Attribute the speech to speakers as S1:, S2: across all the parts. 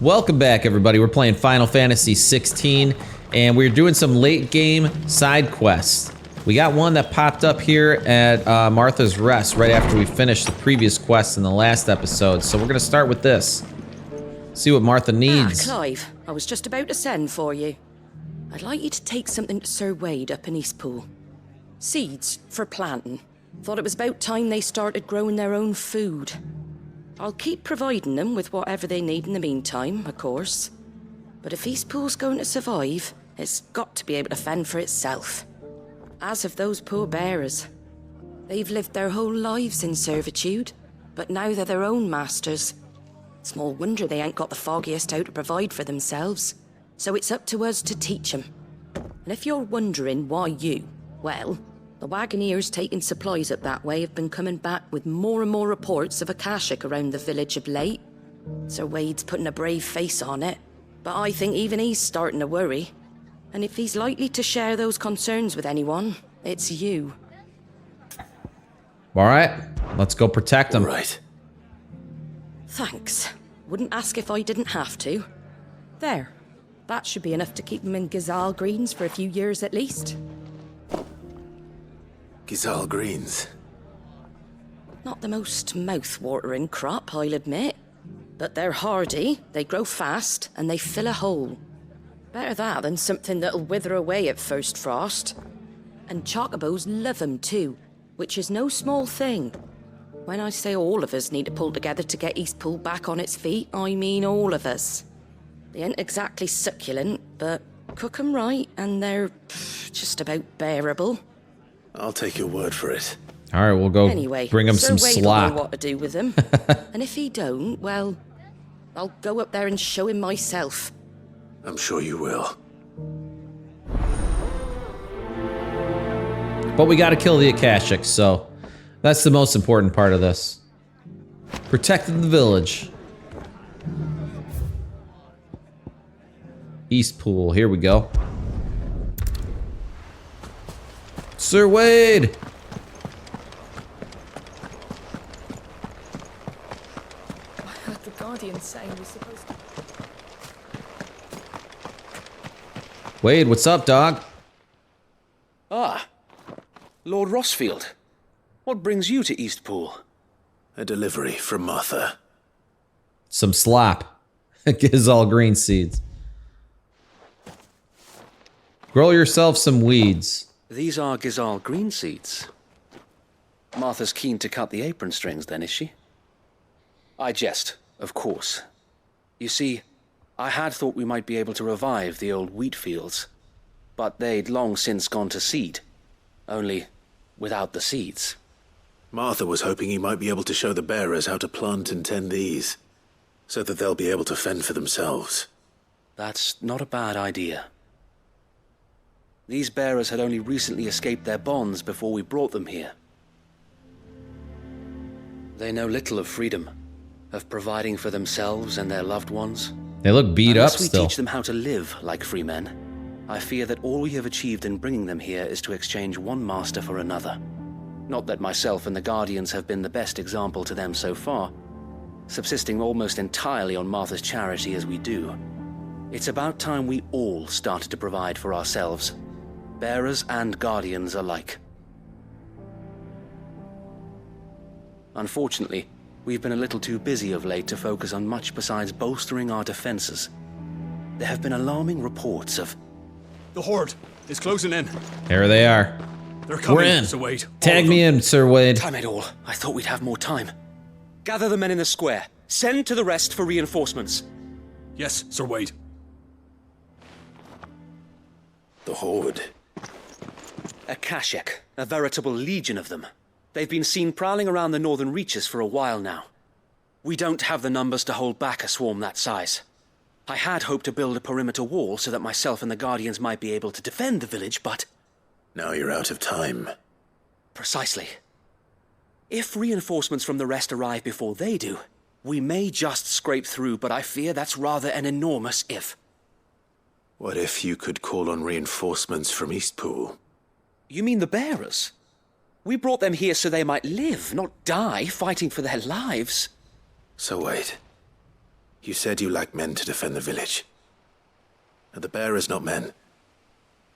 S1: Welcome back, everybody. We're playing Final Fantasy 16, and we're doing some late game side quests. We got one that popped up here at Martha's Rest right after we finished the previous quest in the last episode. So we're going to start with this. See what Martha needs.
S2: Clive, I was just about to send for you. I'd like you to take something to Sir Wade up in Eastpool. Seeds for planting. Thought it was about time they started growing their own food. I'll keep providing them with whatever they need in the meantime, of course. But if Eastpool's going to survive, it's got to be able to fend for itself. As have those poor bearers. They've lived their whole lives in servitude, but now they're their own masters. Small wonder they ain't got the foggiest how to provide for themselves. So it's up to us to teach them. And if you're wondering why you, well, the Wagoneers taking supplies up that way have been coming back with more and more reports of Akashic around the village of late. Sir Wade's putting a brave face on it, but I think even he's starting to worry. And if he's likely to share those concerns with anyone, it's you.
S1: All right, let's go protect them.
S3: All right.
S2: Thanks. Wouldn't ask if I didn't have to. There. That should be enough to keep them in Gazal Greens for a few years at least.
S3: Gazal Greens.
S2: Not the most mouth-watering crop, I'll admit. But they're hardy, they grow fast, and they fill a hole. Better that than something that'll wither away at first frost. And chocobos love 'em too, which is no small thing. When I say all of us need to pull together to get Eastpool back on its feet, I mean all of us. They ain't exactly succulent, but cook 'em right, and they're just about bearable.
S3: I'll take your word for it.
S1: All right, we'll go
S2: Anyway,
S1: bring him some
S2: Sir Wade will
S1: slop.
S2: know what to do with them. And if he don't, well, I'll go up there and show him myself.
S3: I'm sure you will.
S1: But we got to kill the Akashics, so that's the most important part of this. Protecting the village. Eastpool, here we go. Sir Wade!
S4: I heard the Guardian saying we're supposed to...
S1: Wade, what's up, dog?
S5: Ah, Lord Rosfield. What brings you to Eastpool?
S3: A delivery from Martha.
S1: Some slop. Gazal green seeds. Grow yourself some weeds.
S5: These are Gazal green seeds. Martha's keen to cut the apron strings then, is she? I jest, of course. You see, I had thought we might be able to revive the old wheat fields, but they'd long since gone to seed, only without the seeds.
S3: Martha was hoping he might be able to show the bearers how to plant and tend these, so that they'll be able to fend for themselves.
S5: That's not a bad idea. These bearers had only recently escaped their bonds before we brought them here. They know little of freedom, of providing for themselves and their loved ones.
S1: They look beat up
S5: Unless we
S1: still.
S5: teach them how to live like free men, I fear that all we have achieved in bringing them here is to exchange one master for another. Not that myself and the Guardians have been the best example to them so far, subsisting almost entirely on Martha's charity as we do. It's about time we all started to provide for ourselves, bearers and Guardians alike. Unfortunately, we've been a little too busy of late to focus on much besides bolstering our defenses. There have been alarming reports of...
S6: The Horde is closing in.
S1: There they are.
S6: They're coming,
S1: We're in.
S6: so wait.
S1: Tag me in, Sir Wade.
S5: Damn it all, I thought we'd have more time. Gather the men in the square. Send to the rest for reinforcements.
S6: Yes, Sir Wade.
S3: The Horde.
S5: Akashic, a veritable legion of them. They've been seen prowling around the northern reaches for a while now. We don't have the numbers to hold back a swarm that size. I had hoped to build a perimeter wall so that myself and the Guardians might be able to defend the village, but...
S3: Now you're out of time.
S5: Precisely. If reinforcements from the rest arrive before they do, we may just scrape through, but I fear that's rather an enormous if.
S3: What if you could call on reinforcements from Eastpool?
S5: You mean the bearers? We brought them here so they might live, not die, fighting for their lives.
S3: So wait. You said you lack men to defend the village. Are the bearers not men?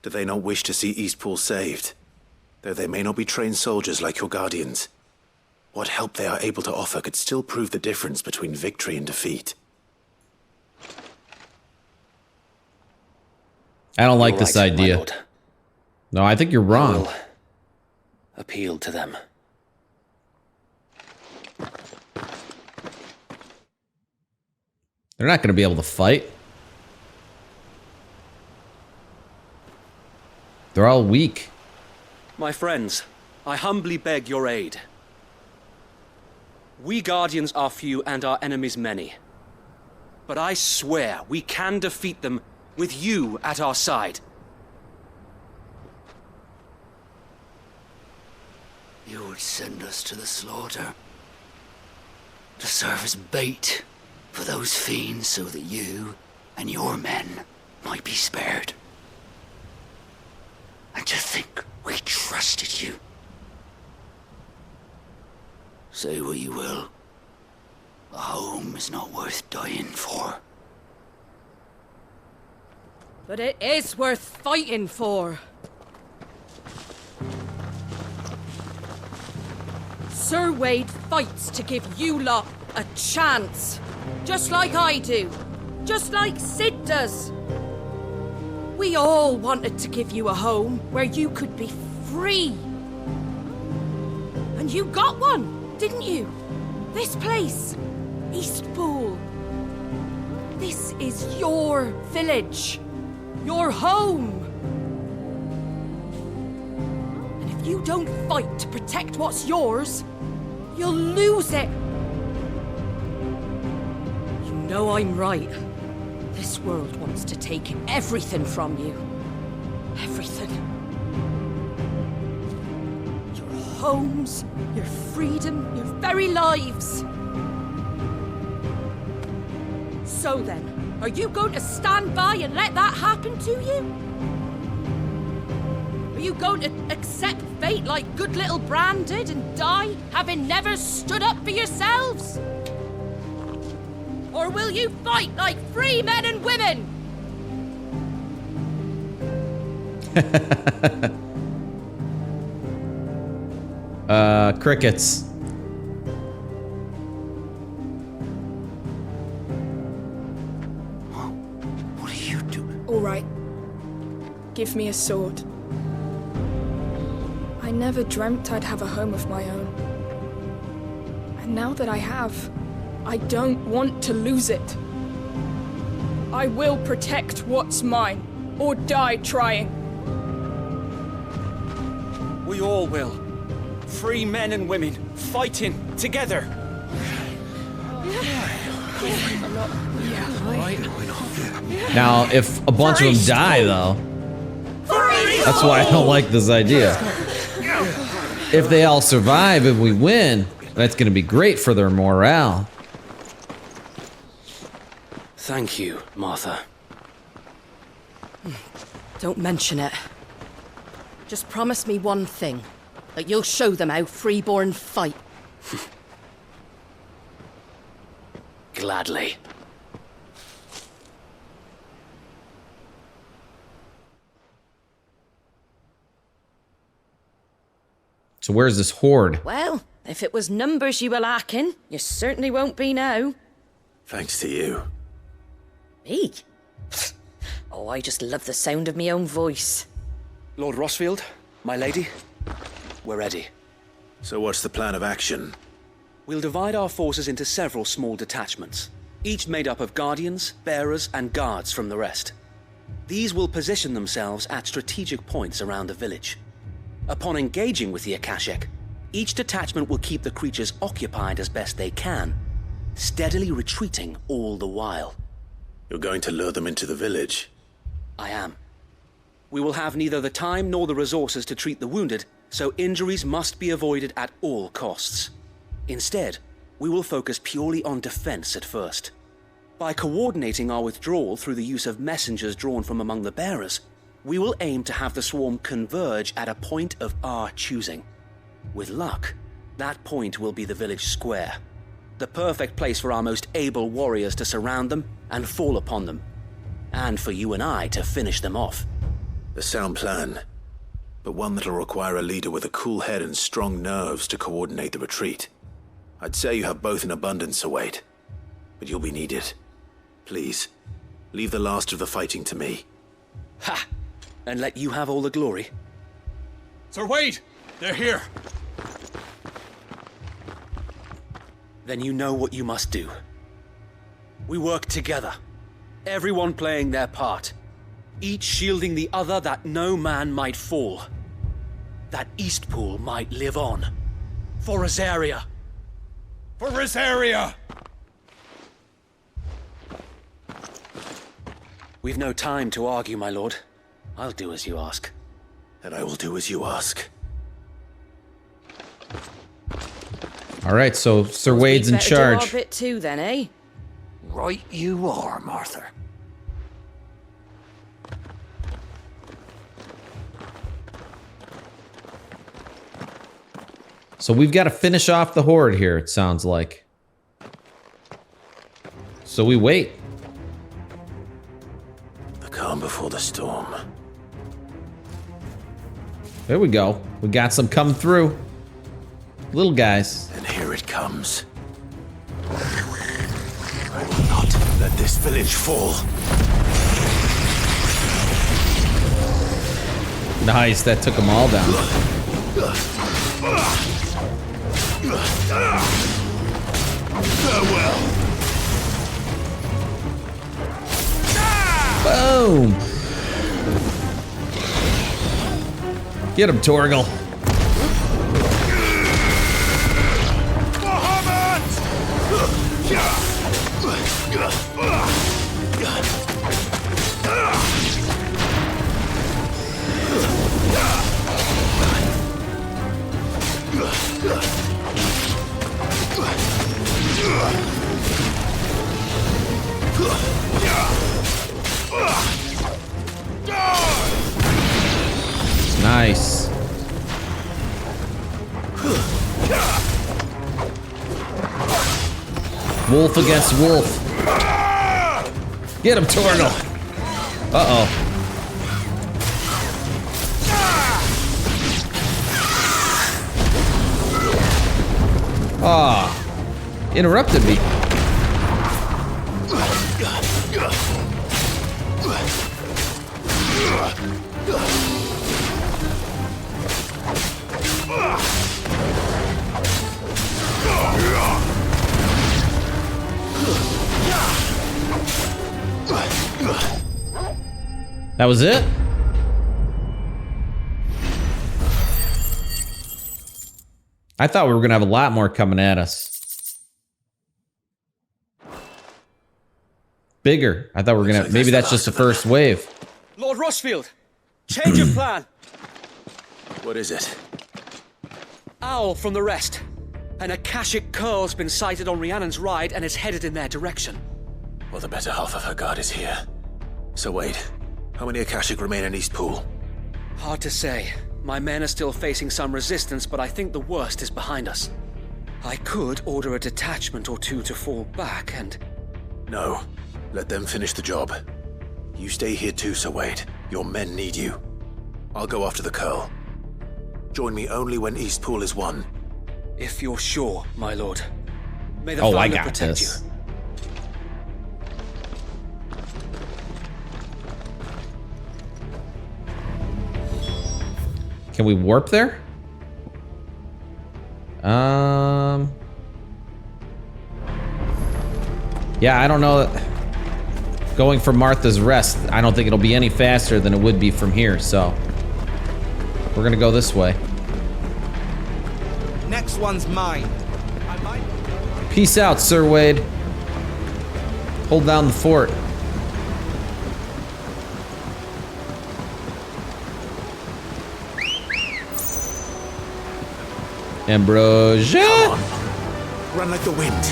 S3: Do they not wish to see Eastpool saved? Though they may not be trained soldiers like your guardians, what help they are able to offer could still prove the difference between victory and defeat.
S1: I don't like
S5: You're
S1: this
S5: right, my
S1: idea.
S5: lord.
S1: No, I think you're
S5: I
S1: wrong.
S5: will appeal to them.
S1: They're not going to be able to fight. They're all weak.
S5: My friends, I humbly beg your aid. We Guardians are few and our enemies many. But I swear we can defeat them with you at our side.
S7: You would send us to the slaughter, to serve as bait for those fiends so that you and your men might be spared. And to think we trusted you. Say what you will, a home is not worth dying for.
S2: But it is worth fighting for. Sir Wade fights to give you lot a chance. Just like I do. Just like Sid does. We all wanted to give you a home where you could be free. And you got one, didn't you? This place, Eastpool. This is your village. Your home. And if you don't fight to protect what's yours, you'll lose it. You know I'm right. This world wants to take everything from you. Everything. Your homes, your freedom, your very lives. So then, are you going to stand by and let that happen to you? Are you going to accept fate like good little Bran did and die, having never stood up for yourselves? Or will you fight like free men and women?
S1: Crickets.
S7: What are you doing?
S4: All right. Give me a sword. I never dreamt I'd have a home of my own. And now that I have, I don't want to lose it. I will protect what's mine, or die trying.
S5: We all will. Free men and women, fighting together.
S1: Now, if a bunch of them die, though, that's why I don't like this idea. If they all survive and we win, that's going to be great for their morale.
S5: Thank you, Martha.
S2: Don't mention it. Just promise me one thing. That you'll show them how freeborn fight.
S5: Gladly.
S1: So where's this horde?
S2: Well, if it was numbers you were lacking, you certainly won't be now.
S3: Thanks to you.
S2: Me? Oh, I just love the sound of my own voice.
S5: Lord Rosfield, my lady, we're ready.
S3: So what's the plan of action?
S5: We'll divide our forces into several small detachments, each made up of guardians, bearers, and guards from the rest. These will position themselves at strategic points around the village. Upon engaging with the Akashic, each detachment will keep the creatures occupied as best they can, steadily retreating all the while.
S3: You're going to lure them into the village?
S5: I am. We will have neither the time nor the resources to treat the wounded, so injuries must be avoided at all costs. Instead, we will focus purely on defense at first. By coordinating our withdrawal through the use of messengers drawn from among the bearers, we will aim to have the swarm converge at a point of our choosing. With luck, that point will be the village square. The perfect place for our most able warriors to surround them and fall upon them. And for you and I to finish them off.
S3: A sound plan, but one that'll require a leader with a cool head and strong nerves to coordinate the retreat. I'd say you have both in abundance, Sir Wade, but you'll be needed. Please, leave the last of the fighting to me.
S5: Ha! And let you have all the glory.
S6: Sir Wade! They're here!
S5: Then you know what you must do. We work together, everyone playing their part, each shielding the other that no man might fall, that Eastpool might live on. For Rosaria!
S6: For Rosaria!
S5: We've no time to argue, my lord. I'll do as you ask.
S3: And I will do as you ask.
S1: All right, so Sir Wade's in
S2: We'd better do
S1: charge.
S2: our bit too, then, eh?
S7: Right you are, Martha.
S1: So we've got to finish off the horde here, it sounds like. So we wait.
S3: The calm before the storm.
S1: There we go. We got some coming through. Little guys.
S3: And here it comes. I will not let this village fall.
S1: Nice, that took them all down.
S3: Farewell.
S1: Boom! Get him, Torgal. Nice. Wolf against wolf. Get him, Torgal. Uh-oh. Ah, interrupted me. That was it? I thought we were gonna have a lot more coming at us. Bigger. I thought we were gonna, maybe that's just the first wave.
S5: Lord Rosfield! Change of plan!
S3: What is it?
S5: Owl from the rest. An Akashic curl's been sighted on Rhiannon's ride and is headed in their direction.
S3: Well, the better half of her guard is here. So wait, how many Akashic remain in Eastpool?
S5: Hard to say. My men are still facing some resistance, but I think the worst is behind us. I could order a detachment or two to fall back and...
S3: No, let them finish the job. You stay here too, Sir Wade. Your men need you. I'll go after the curl. Join me only when Eastpool is won.
S5: If you're sure, my lord. May the
S1: Oh, I
S5: Father
S1: got
S5: protect
S1: this.
S5: you.
S1: Can we warp there? Yeah, I don't know. Going from Martha's Rest, I don't think it'll be any faster than it would be from here, so we're gonna go this way.
S8: Next one's mine.
S1: Peace out, Sir Wade. Hold down the fort. Ambrosia?
S3: Come on. Run like the wind.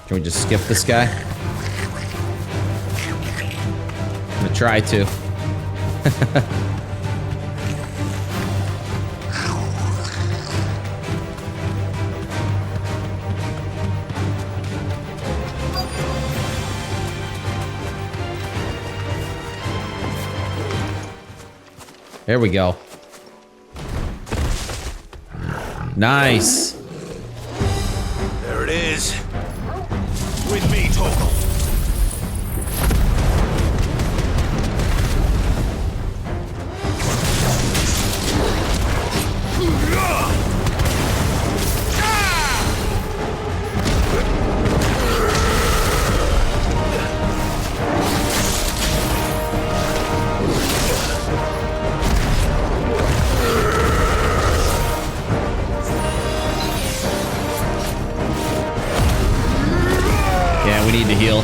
S1: Can we just skip this guy? I'm gonna try to. There we go. Nice.
S3: There it is. With me, Torgal.
S1: Yeah, we need to heal.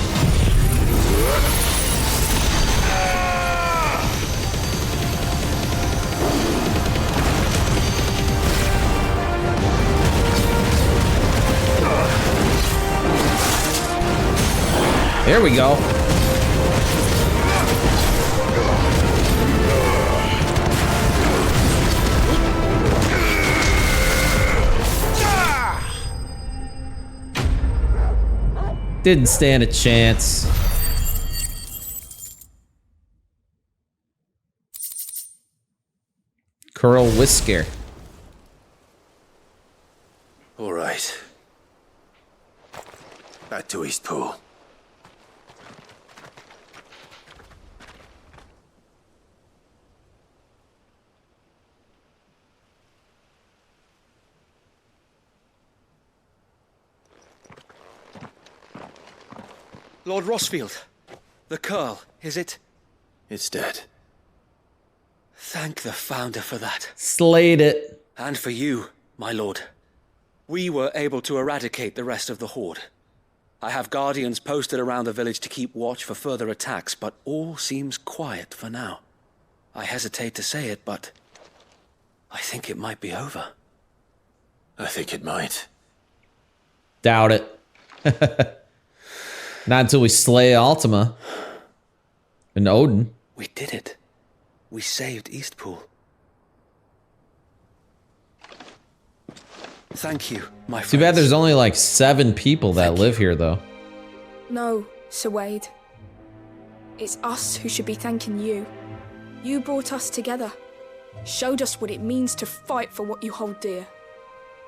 S1: There we go. Didn't stand a chance. Curl Whisker.
S3: All right. Back to Eastpool.
S5: Lord Rosfield, the Curl, is it?
S3: It's dead.
S5: Thank the Founder for that.
S1: Slayed it.
S5: And for you, my lord. We were able to eradicate the rest of the Horde. I have guardians posted around the village to keep watch for further attacks, but all seems quiet for now. I hesitate to say it, but I think it might be over.
S3: I think it might.
S1: Doubt it. Not until we slay Ultima. And Odin.
S5: We did it. We saved Eastpool. Thank you, my friends.
S1: Too bad there's only like 7 people that live here, though.
S4: No, Sir Wade. It's us who should be thanking you. You brought us together. Showed us what it means to fight for what you hold dear.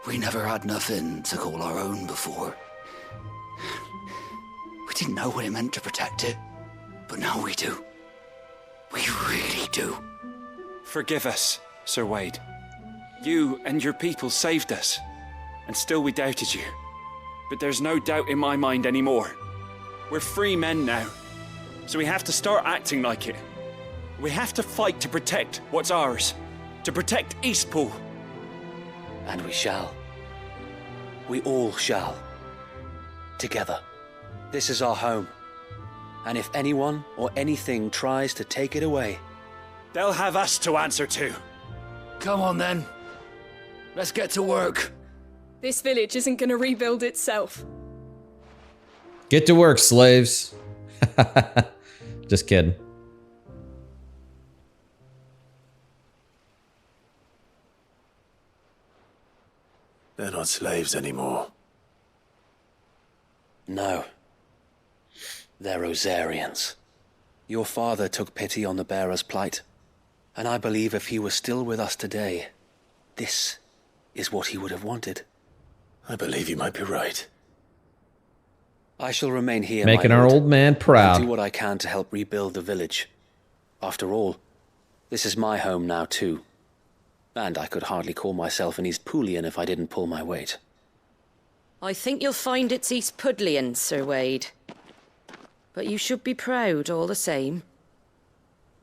S7: We never had nothing to call our own before. We didn't know what it meant to protect it, but now we do. We really do.
S6: Forgive us, Sir Wade. You and your people saved us, and still we doubted you. But there's no doubt in my mind anymore. We're free men now, so we have to start acting like it. We have to fight to protect what's ours, to protect Eastpool.
S5: And we shall. We all shall. Together. This is our home. And if anyone or anything tries to take it away,
S6: they'll have us to answer to.
S7: Come on then. Let's get to work.
S4: This village isn't gonna rebuild itself.
S1: Get to work, slaves. Just kidding.
S3: They're not slaves anymore.
S5: no. They're Rosarians. Your father took pity on the bearer's plight, and I believe if he were still with us today, this is what he would have wanted.
S3: I believe you might be right.
S5: I shall remain here,
S1: Making
S5: my
S1: our
S5: lord,
S1: old man
S5: and
S1: proud.
S5: do what I can to help rebuild the village. After all, this is my home now too. And I could hardly call myself an Eastpoolian if I didn't pull my weight.
S2: I think you'll find it's Eastpudlian, Sir Wade. But you should be proud all the same.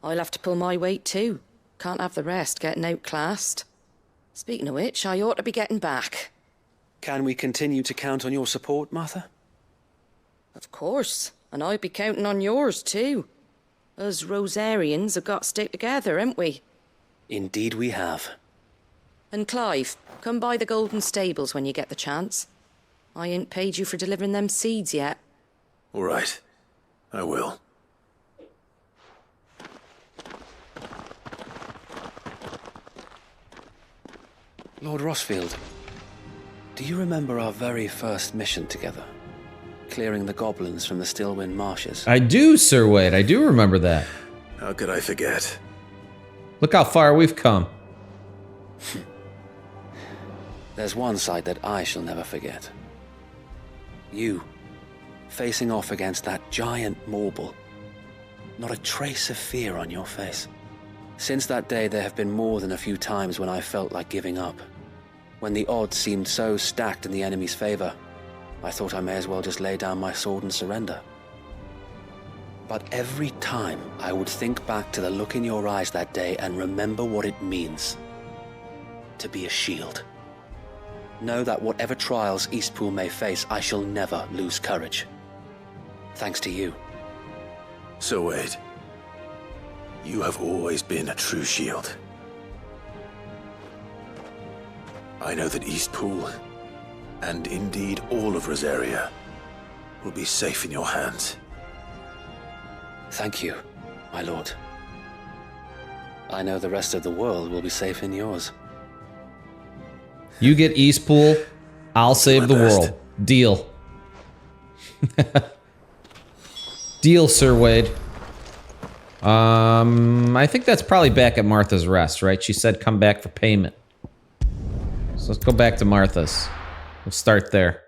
S2: I'll have to pull my weight too. Can't have the rest getting outclassed. Speaking of which, I ought to be getting back.
S5: Can we continue to count on your support, Martha?
S2: Of course, and I'll be counting on yours too. Us Rosarians have got to stick together, haven't we?
S5: Indeed we have.
S2: And Clive, come by the Golden Stables when you get the chance. I ain't paid you for delivering them seeds yet.
S3: All right. I will.
S5: Lord Rosfield, do you remember our very first mission together? Clearing the goblins from the Stillwind marshes?
S1: I do, Sir Wade. I do remember that.
S3: How could I forget?
S1: Look how far we've come.
S5: There's one sight that I shall never forget. You, facing off against that giant Morble. Not a trace of fear on your face. Since that day, there have been more than a few times when I felt like giving up. When the odds seemed so stacked in the enemy's favor, I thought I may as well just lay down my sword and surrender. But every time I would think back to the look in your eyes that day and remember what it means to be a shield. Know that whatever trials Eastpool may face, I shall never lose courage. Thanks to you.
S3: Sir Wade, you have always been a true shield. I know that Eastpool, and indeed all of Rosaria, will be safe in your hands.
S5: Thank you, my lord. I know the rest of the world will be safe in yours.
S1: You get Eastpool, I'll save the world. Deal. Deal, Sir Wade. I think that's probably back at Martha's Rest, right? She said come back for payment. So let's go back to Martha's. We'll start there.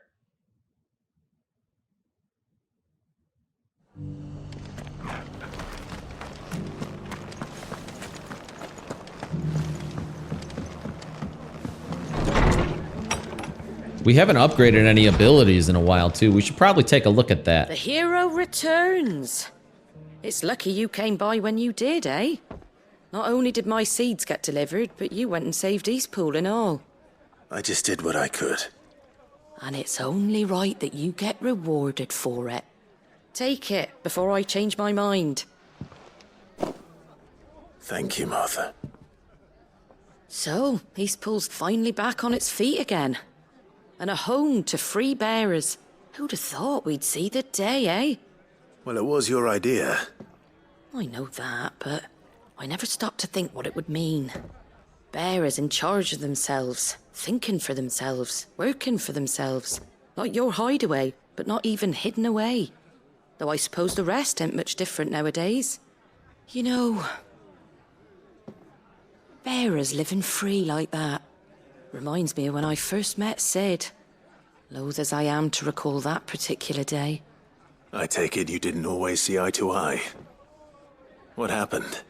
S1: We haven't upgraded any abilities in a while, too. We should probably take a look at that.
S2: The hero returns. It's lucky you came by when you did, eh? Not only did my seeds get delivered, but you went and saved Eastpool and all.
S3: I just did what I could.
S2: And it's only right that you get rewarded for it. Take it before I change my mind.
S3: Thank you, Martha.
S2: So, Eastpool's finally back on its feet again. And a home to free bearers. Who'd have thought we'd see the day, eh?
S3: Well, it was your idea.
S2: I know that, but I never stopped to think what it would mean. Bearers in charge of themselves, thinking for themselves, working for themselves. Like your hideaway, but not even hidden away. Though I suppose the rest ain't much different nowadays. You know, bearers living free like that reminds me of when I first met Sid. Loath as I am to recall that particular day.
S3: I take it you didn't always see eye to eye. What happened?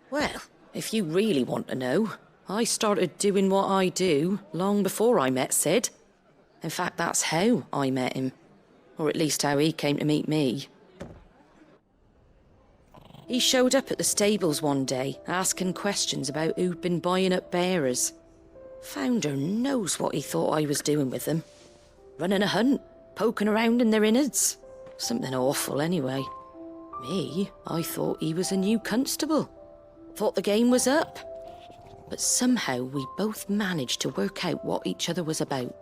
S2: Well, if you really want to know, I started doing what I do long before I met Sid. In fact, that's how I met him. Or at least how he came to meet me. He showed up at the stables one day, asking questions about who'd been buying up bearers. Founder knows what he thought I was doing with them. Running a hunt, poking around in their innards. Something awful, anyway. Me, I thought he was a new constable. Thought the game was up. But somehow we both managed to work out what each other was about.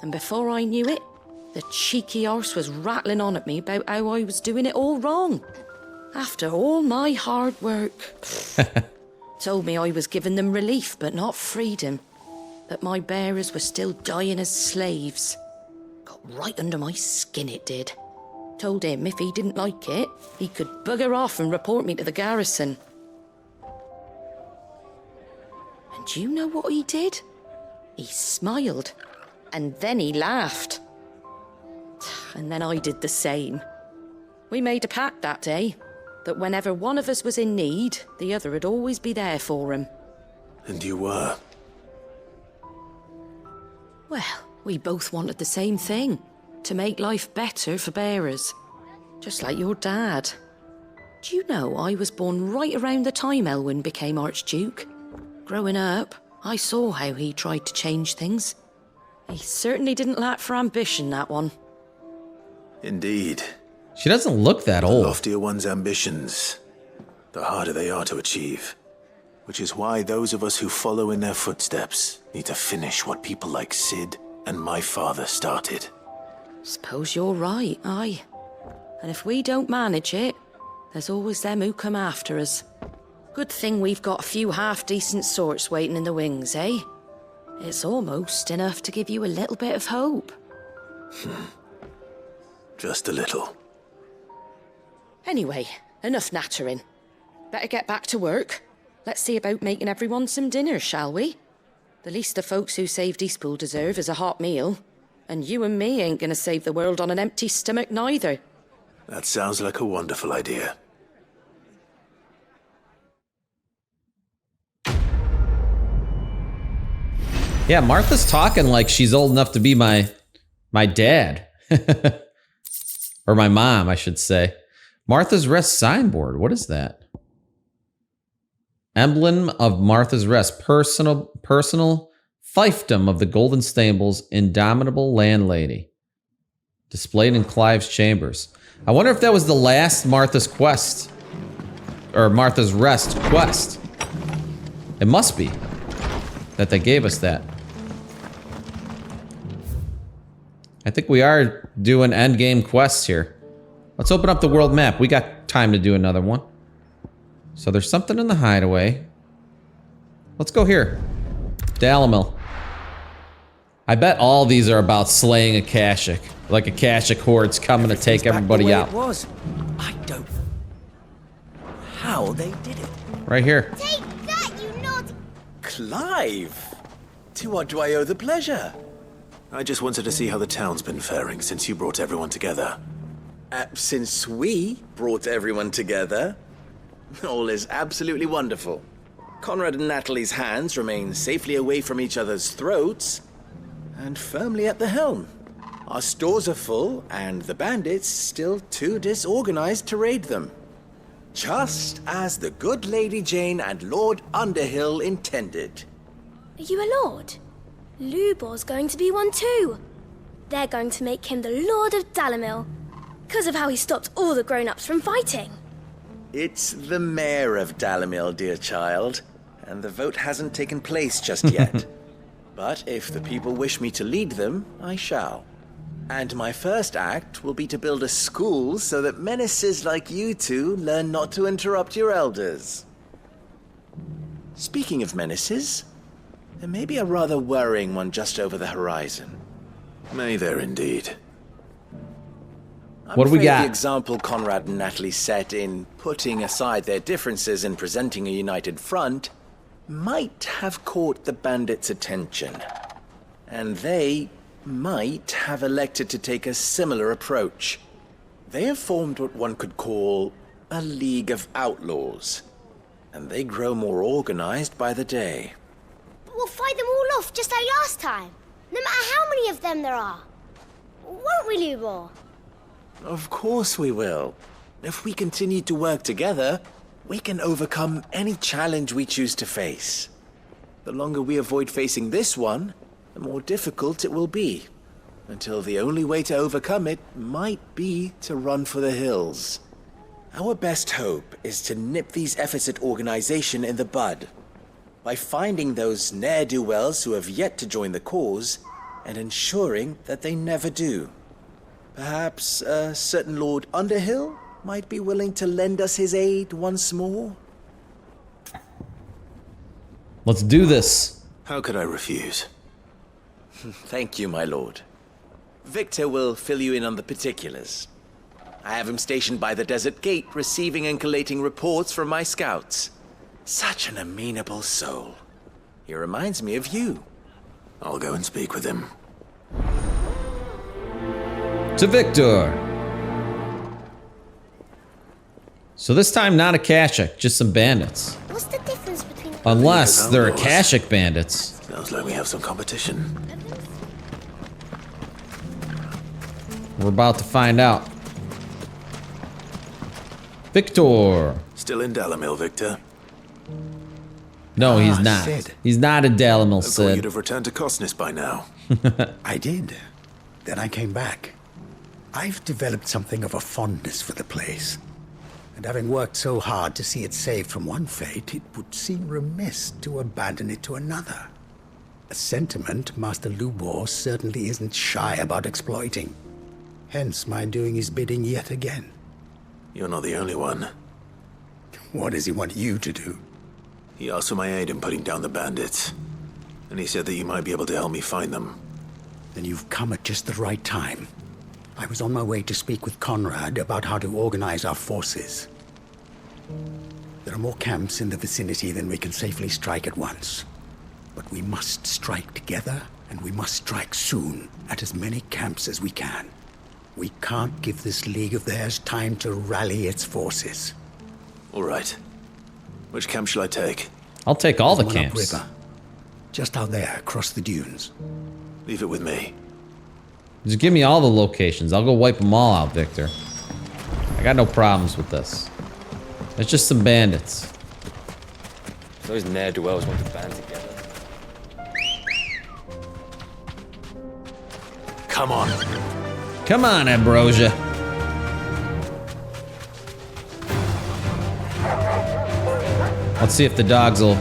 S2: And before I knew it, the cheeky arse was rattling on at me about how I was doing it all wrong. After all my hard work. Told me I was giving them relief, but not freedom. That my bearers were still dying as slaves. Got right under my skin, it did. Told him if he didn't like it, he could bugger off and report me to the garrison. And do you know what he did? He smiled. And then he laughed. And then I did the same. We made a pact that day. That whenever one of us was in need, the other would always be there for him.
S3: And you were?
S2: Well, we both wanted the same thing. To make life better for bearers. Just like your dad. Do you know I was born right around the time Elwyn became Archduke? Growing up, I saw how he tried to change things. He certainly didn't lack for ambition, that one.
S3: Indeed.
S1: She doesn't look that old.
S3: The loftier one's ambitions, the harder they are to achieve. Which is why those of us who follow in their footsteps need to finish what people like Sid and my father started.
S2: Suppose you're right, aye. And if we don't manage it, there's always them who come after us. Good thing we've got a few half-decent sorts waiting in the wings, eh? It's almost enough to give you a little bit of hope.
S3: Just a little.
S2: Anyway, enough nattering. Better get back to work. Let's see about making everyone some dinner, shall we? The least the folks who saved Eastpool deserve is a hot meal. And you and me ain't gonna save the world on an empty stomach neither.
S3: That sounds like a wonderful idea.
S1: Yeah, Martha's talking like she's old enough to be my dad. Or my mom, I should say. Martha's Rest signboard. What is that? Emblem of Martha's Rest. Personal fiefdom of the Golden Stable's indomitable landlady. Displayed in Clive's chambers. I wonder if that was the last Martha's quest. Or Martha's Rest quest. It must be. That they gave us that. I think we are doing endgame quests here. Let's open up the world map. We got time to do another one. So there's something in the hideaway. Let's go here. Dalimil. I bet all these are about slaying a Kashik. Like a Kashik horde's coming to take everybody out.
S8: It was. I don't know how they did it.
S1: Right here.
S9: Take that, you naughty...
S8: Clive! To what do I owe the pleasure?
S3: I just wanted to see how the town's been faring since you brought everyone together.
S8: Since we brought everyone together, all is absolutely wonderful. Conrad and Natalie's hands remain safely away from each other's throats and firmly at the helm. Our stores are full and the bandits still too disorganized to raid them. Just as the good Lady Jane and Lord Underhill intended.
S9: Are you a lord? Lubor's going to be one too. They're going to make him the Lord of Dalimil, because of how he stopped all the grown-ups from fighting.
S8: It's the mayor of Dalimil, dear child, and the vote hasn't taken place just yet. But if the people wish me to lead them, I shall. And my first act will be to build a school so that menaces like you two learn not to interrupt your elders. Speaking of menaces, there may be a rather worrying one just over the horizon.
S3: May there indeed.
S1: What do we got?
S8: The example Conrad and Natalie set in putting aside their differences and presenting a united front might have caught the bandits' attention. And they might have elected to take a similar approach. They have formed what one could call a League of Outlaws. And they grow more organized by the day.
S9: But we'll fight them all off just like last time, no matter how many of them there are. Won't we, Lubor?
S8: Of course we will. If we continue to work together, we can overcome any challenge we choose to face. The longer we avoid facing this one, the more difficult it will be. Until the only way to overcome it might be to run for the hills. Our best hope is to nip these efforts at organization in the bud. By finding those ne'er-do-wells who have yet to join the cause, and ensuring that they never do. Perhaps a certain Lord Underhill might be willing to lend us his aid once more?
S1: Let's do this.
S3: How could I refuse?
S8: Thank you, my lord. Victor will fill you in on the particulars. I have him stationed by the desert gate, receiving and collating reports from my scouts. Such an amenable soul. He reminds me of you.
S3: I'll go and speak with him.
S1: To Victor. So this time not a Kashik, just some bandits.
S9: What's the difference between...
S1: Unless they're Kashik bandits.
S3: Sounds like we have some competition.
S1: We're about to find out. Victor.
S3: Still in Dalimil, Victor.
S1: No, he's not.
S10: Sid.
S1: He's not a Dalimil,
S3: I thought you'd
S1: Sid.
S3: have returned to Cosnus by now.
S10: I did. Then I came back. I've developed something of a fondness for the place. And having worked so hard to see it saved from one fate, it would seem remiss to abandon it to another. A sentiment Master Lubor certainly isn't shy about exploiting. Hence my doing his bidding yet again.
S3: You're not the only one.
S10: What does he want you to do?
S3: He asked for my aid in putting down the bandits. And he said that you might be able to help me find them.
S10: Then you've come at just the right time. I was on my way to speak with Conrad about how to organize our forces. There are more camps in the vicinity than we can safely strike at once. But we must strike together, and we must strike soon at as many camps as we can. We can't give this league of theirs time to rally its forces.
S3: All right. Which camp shall I take?
S1: I'll take all the
S10: There's one
S1: camps.
S10: upriver, just out there across the dunes.
S3: Leave it with me.
S1: Just give me all the locations. I'll go wipe them all out, Victor. I got no problems with this. It's just some bandits.
S11: Those ne'er-do-wells want to band together.
S3: Come on.
S1: Come on, Ambrosia. Let's see if the dogs will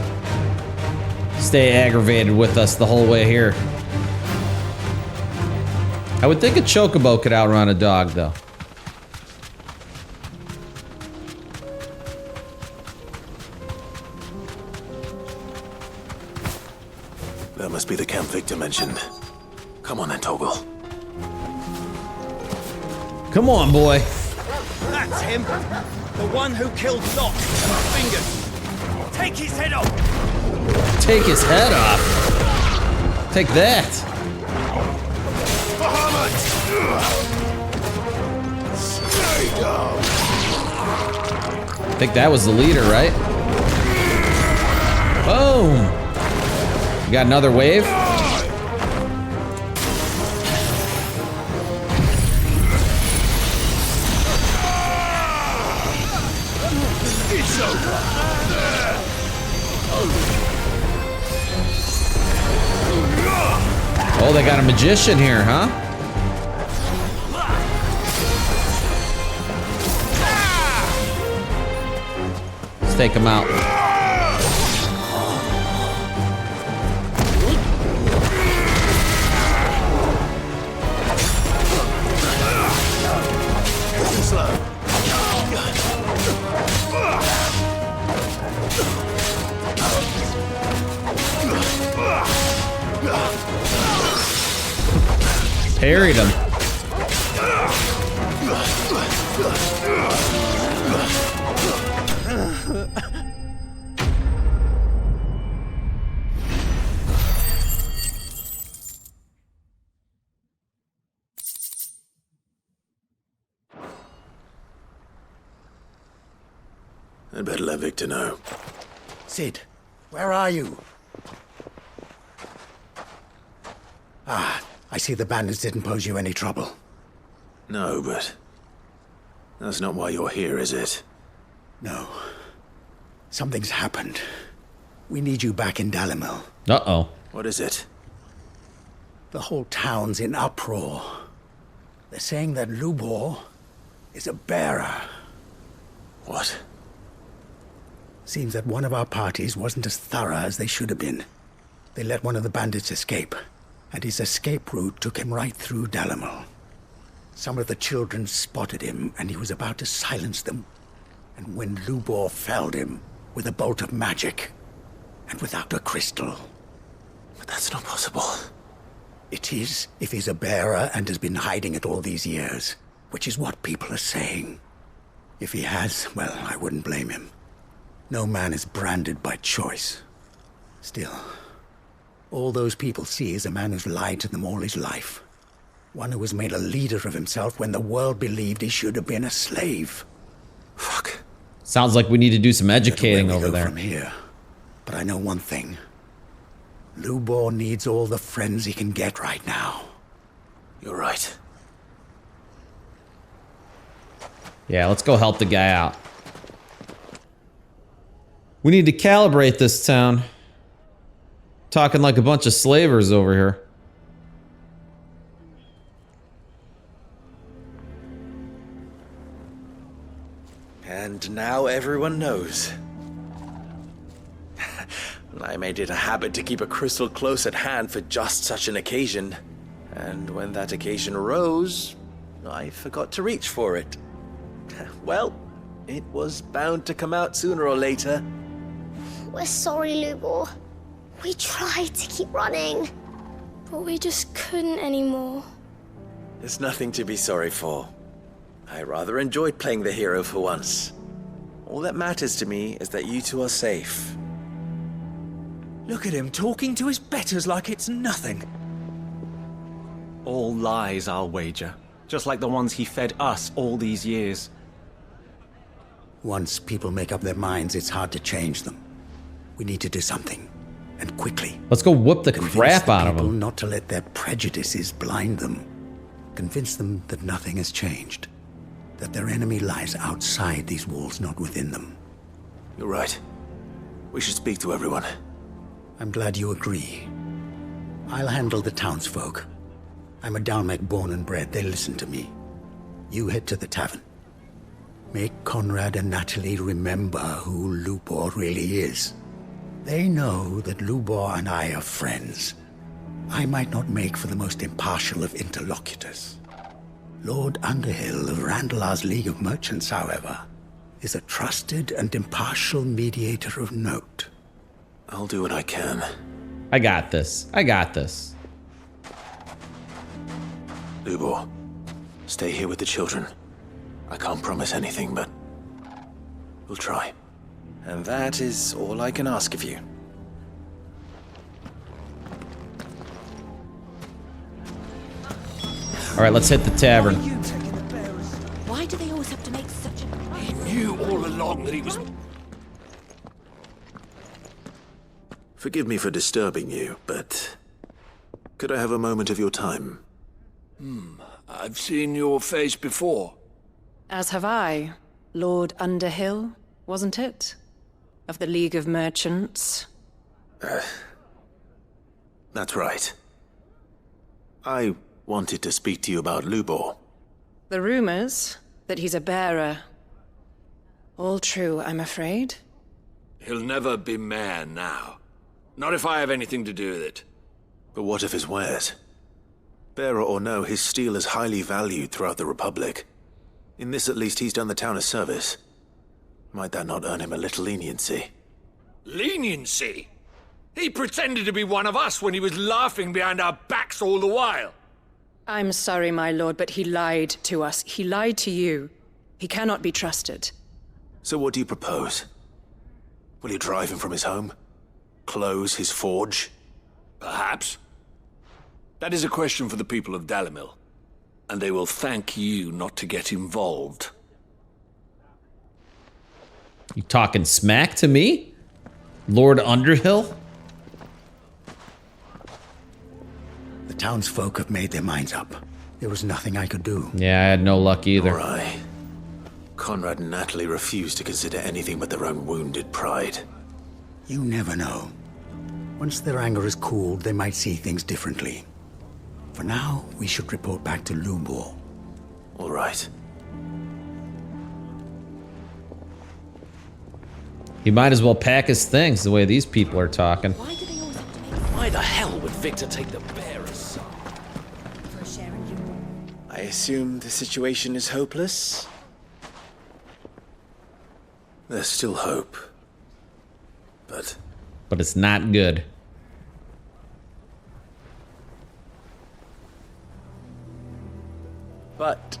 S1: stay aggravated with us the whole way here. I would think a chocobo could outrun a dog, though.
S3: That must be the camp Victor mentioned. Come on then, Toggle.
S1: Come on, boy.
S12: That's him! The one who killed Lot and the Fingers! Take his head off!
S1: Take his head off. Take that.
S3: Stay down.
S1: I think that was the leader, right? Boom. You got another wave?
S3: It's over.
S1: Oh, they got a magician here, huh? Let's take him out. Parried him.
S3: I'd better let Victor know.
S10: Sid, where are you? Ah, I see the bandits didn't pose you any trouble.
S3: No, but that's not why you're here, is it?
S10: No. Something's happened. We need you back in Dalimil.
S1: Uh-oh.
S3: What is it?
S10: The whole town's in uproar. They're saying that Lubor is a bearer.
S3: What?
S10: Seems that one of our parties wasn't as thorough as they should have been. They let one of the bandits escape, and his escape route took him right through Dalimil. Some of the children spotted him, and he was about to silence them. And when Lubor felled him with a bolt of magic, and without a crystal.
S3: But that's not possible.
S10: It is, if he's a bearer and has been hiding it all these years, which is what people are saying. If he has, well, I wouldn't blame him. No man is branded by choice. Still, all those people see is a man who's lied to them all his life. One who was made a leader of himself when the world believed he should have been a slave.
S3: Fuck.
S1: Sounds like we need to do some educating over there.
S10: From here. But I know one thing. Lubor needs all the friends he can get right now.
S3: You're right.
S1: Yeah, let's go help the guy out. We need to calibrate this town. Talking like a bunch of slavers over here.
S8: And now everyone knows. I made it a habit to keep a crystal close at hand for just such an occasion. And when that occasion arose, I forgot to reach for it. Well, it was bound to come out sooner or later.
S9: We're sorry, Lubor. We tried to keep running, but we just couldn't anymore.
S8: There's nothing to be sorry for. I rather enjoyed playing the hero for once. All that matters to me is that you two are safe.
S12: Look at him talking to his betters like it's nothing. All lies, I'll wager. Just like the ones he fed us all these years.
S10: Once people make up their minds, it's hard to change them. We need to do something, and quickly.
S1: Let's go whoop the
S10: Convince
S1: crap
S10: the
S1: out of
S10: people
S1: them.
S10: not to let their prejudices blind them. Convince them that nothing has changed. That their enemy lies outside these walls, not within them.
S3: You're right. We should speak to everyone.
S10: I'm glad you agree. I'll handle the townsfolk. I'm a Dalmec born and bred. They'll listen to me. You head to the tavern. Make Conrad and Natalie remember who Lubor really is. They know that Lubor and I are friends. I might not make for the most impartial of interlocutors. Lord Underhill of Randalar's League of Merchants, however, is a trusted and impartial mediator of note.
S3: I'll do what I can.
S1: I got this. I got this.
S3: Lubor, stay here with the children. I can't promise anything, but we'll try.
S8: And that is all I can ask of you.
S1: All right, let's hit the tavern.
S2: Why do they always have to make such a...
S7: He knew all along that he was...
S3: Forgive me for disturbing you, but could I have a moment of your time?
S7: I've seen your face before.
S2: As have I. Lord Underhill, wasn't it? Of the League of Merchants.
S3: That's right. I wanted to speak to you about Lubor.
S2: The rumors that he's a bearer. All true, I'm afraid.
S7: He'll never be mayor now. Not if I have anything to do with it.
S3: But what of his wares? Bearer or no, his steel is highly valued throughout the Republic. In this at least he's done the town a service. Might that not earn him a little leniency?
S7: Leniency? He pretended to be one of us when he was laughing behind our backs all the while.
S2: I'm sorry, my lord, but he lied to us. He lied to you. He cannot be trusted.
S3: So what do you propose? Will you drive him from his home? Close his forge?
S7: Perhaps. That is a question for the people of Dalimil. And they will thank you not to get involved.
S1: You talking smack to me? Lord Underhill?
S10: The townsfolk have made their minds up. There was nothing I could do.
S1: Yeah, I had no luck either.
S3: Nor I. Conrad and Natalie refused to consider anything but their own wounded pride.
S10: You never know. Once their anger is cooled, they might see things differently. For now, we should report back to Lubor.
S3: All right.
S1: He might as well pack his things the way these people are talking.
S2: Why do they always have to make...
S5: Why the hell would Victor take the bearer's side?
S2: For sharing you?
S8: I assume the situation is hopeless?
S3: There's still hope. But
S1: it's not good.
S8: But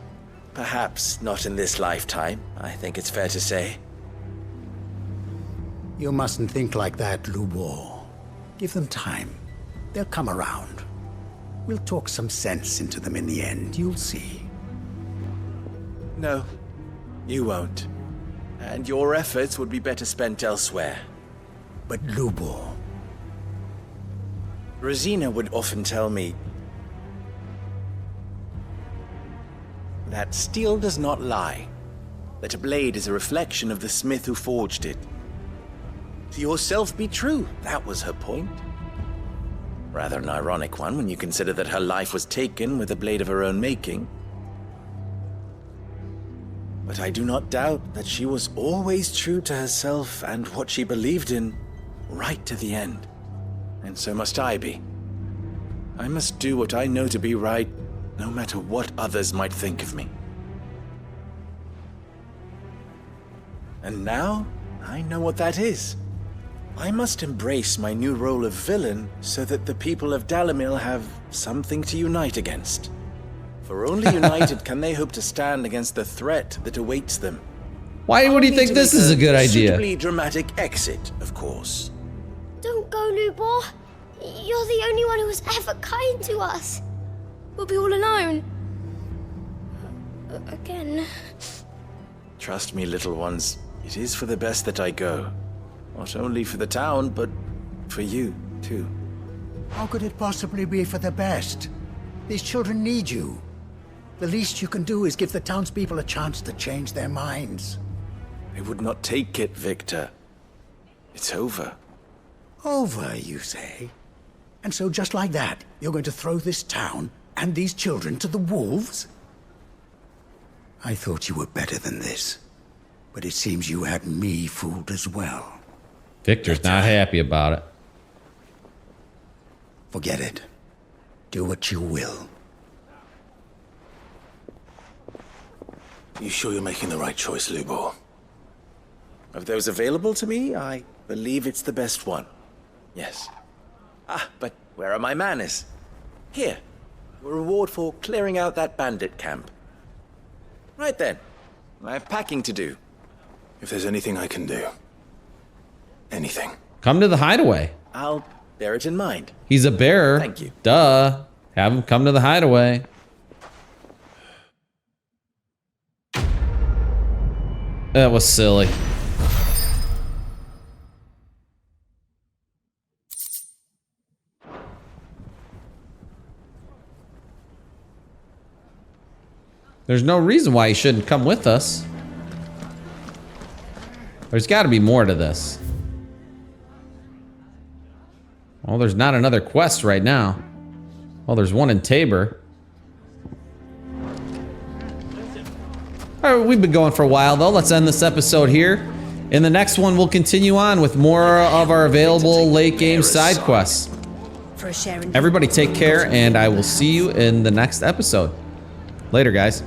S8: perhaps not in this lifetime, I think it's fair to say.
S10: You mustn't think like that, Lubor. Give them time. They'll come around. We'll talk some sense into them in the end, you'll see.
S8: No, you won't. And your efforts would be better spent elsewhere.
S10: But Lubor...
S8: Rosina would often tell me that steel does not lie, that a blade is a reflection of the smith who forged it. To yourself be true, that was her point. Rather an ironic one when you consider that her life was taken with a blade of her own making. But I do not doubt that she was always true to herself and what she believed in, right to the end. And so must I be. I must do what I know to be right, no matter what others might think of me. And now, I know what that is. I must embrace my new role of villain so that the people of Dalimil have something to unite against. For only united can they hope to stand against the threat that awaits them.
S1: Why would you think this is a good idea?
S8: Suitably dramatic exit, of course.
S9: Don't go, Lubor. You're the only one who was ever kind to us. We'll be all alone. Again.
S8: Trust me, little ones. It is for the best that I go. Not only for the town, but for you, too.
S10: How could it possibly be for the best? These children need you. The least you can do is give the townspeople a chance to change their minds.
S8: I would not take it, Victor. It's over.
S10: Over, you say? And so just like that, you're going to throw this town and these children to the wolves? I thought you were better than this. But it seems you had me fooled as well.
S1: Victor's not happy about it.
S10: Forget it. Do what you will.
S3: You sure you're making the right choice, Lubor?
S8: Of those available to me, I believe it's the best one. Yes. Ah, but where are my manners? Here. Your reward for clearing out that bandit camp. Right then. I have packing to do.
S3: If there's anything I can do. Anything.
S1: Come to the hideaway.
S8: I'll bear it in mind.
S1: He's a bearer.
S8: Thank you.
S1: Duh. Have him come to the hideaway. That was silly. There's no reason why he shouldn't come with us. There's got to be more to this. Well, there's not another quest right now. Well, there's one in Tabor. All right, we've been going for a while, though. Let's end this episode here. In the next one, we'll continue on with more of our available late game side quests. Everybody take care, and I will see you in the next episode. Later, guys.